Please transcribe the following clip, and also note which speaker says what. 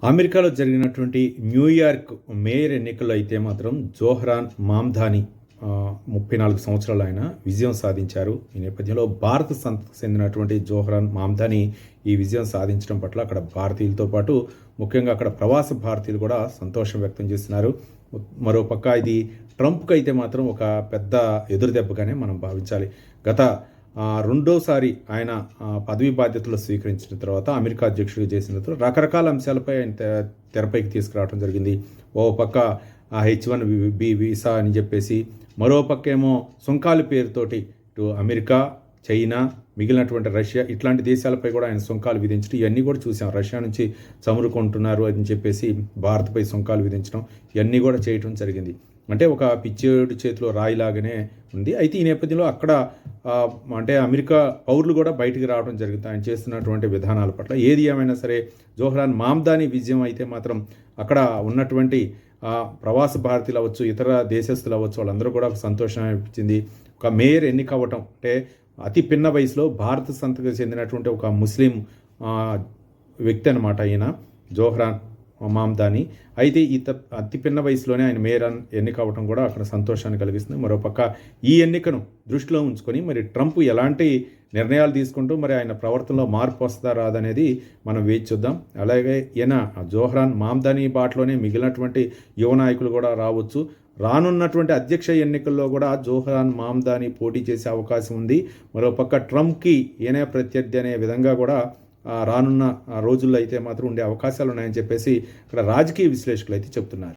Speaker 1: అమెరికాలో జరిగినటువంటి New York mayor ఎన్నికల్లో అయితే మాత్రం జోహ్రాన్ మామ్దాని 34 సంవత్సరాలు ఆయన విజయం సాధించారు. ఈ నేపథ్యంలో భారత సంతతికి చెందినటువంటి జోహ్రాన్ మామ్దాని ఈ విజయం సాధించడం పట్ల అక్కడ భారతీయులతో పాటు ముఖ్యంగా అక్కడ ప్రవాస భారతీయులు కూడా సంతోషం వ్యక్తం చేస్తున్నారు. మరోపక్క ఇది ట్రంప్కి అయితే మాత్రం ఒక పెద్ద ఎదురుదెబ్బగానే మనం భావించాలి. గత రెండోసారి ఆయన పదవి బాధ్యతలు స్వీకరించిన తర్వాత అమెరికా అధ్యక్షుడిగా చేసిన తర్వాత రకరకాల అంశాలపై ఆయన తెరపైకి తీసుకురావడం జరిగింది. ఓ పక్క H1B వీసా అని చెప్పేసి, మరో పక్క ఏమో సుంకాల పేరుతోటి ఇటు అమెరికా, చైనా, మిగిలినటువంటి రష్యా ఇట్లాంటి దేశాలపై కూడా ఆయన సుంకాలు విధించడం ఇవన్నీ కూడా చూసాం. రష్యా నుంచి చమురు కొంటున్నారు అని చెప్పేసి భారత్పై సుంకాలు విధించడం ఇవన్నీ కూడా చేయటం జరిగింది. అంటే ఒక పిచ్చేడు చేతిలో రాయిలాగానే ఉంది. అయితే ఈ నేపథ్యంలో అక్కడ అంటే అమెరికా పౌరులు కూడా బయటికి రావడం జరుగుతుంది ఆయన చేస్తున్నటువంటి విధానాల పట్ల. ఏది ఏమైనా సరే జోహ్రాన్ మామ్దాని విజయం అయితే మాత్రం అక్కడ ఉన్నటువంటి ప్రవాస భారతీయులు అవ్వచ్చు, ఇతర దేశస్తులు అవ్వచ్చు, వాళ్ళందరూ కూడా సంతోషం అనిపించింది. ఒక మేయర్ ఎన్నిక అవ్వటం అంటే అతి పిన్న వయసులో భారత సంతతికి చెందినటువంటి ఒక ముస్లిం వ్యక్తి అనమాట ఈయన జోహ్రాన్ మామ్దాని. అయితే అతి పిన్న వయసులోనే ఆయన మేయర్ ఎన్నిక అవ్వడం కూడా అక్కడ సంతోషాన్ని కలిగిస్తుంది. మరోపక్క ఈ ఎన్నికను దృష్టిలో ఉంచుకొని మరి ట్రంప్ ఎలాంటి నిర్ణయాలు తీసుకుంటూ మరి ఆయన ప్రవర్తనలో మార్పు వస్తుందా రాదనేది మనం వేచి చూద్దాం. అలాగే ఈయన జోహ్రాన్ మామ్దాని బాటలోనే మిగిలినటువంటి యువ నాయకులు కూడా రావచ్చు. రానున్నటువంటి అధ్యక్ష ఎన్నికల్లో కూడా జోహ్రాన్ మామ్దాని పోటీ చేసే అవకాశం ఉంది. మరోపక్క ట్రంప్కి ఈయనే ప్రత్యర్థి అనే విధంగా కూడా రానున్న రోజుల్లో అయితే మాత్రం ఉండే అవకాశాలు ఉన్నాయని చెప్పేసి ఇక్కడ రాజకీయ విశ్లేషకులు అయితే చెప్తున్నారు.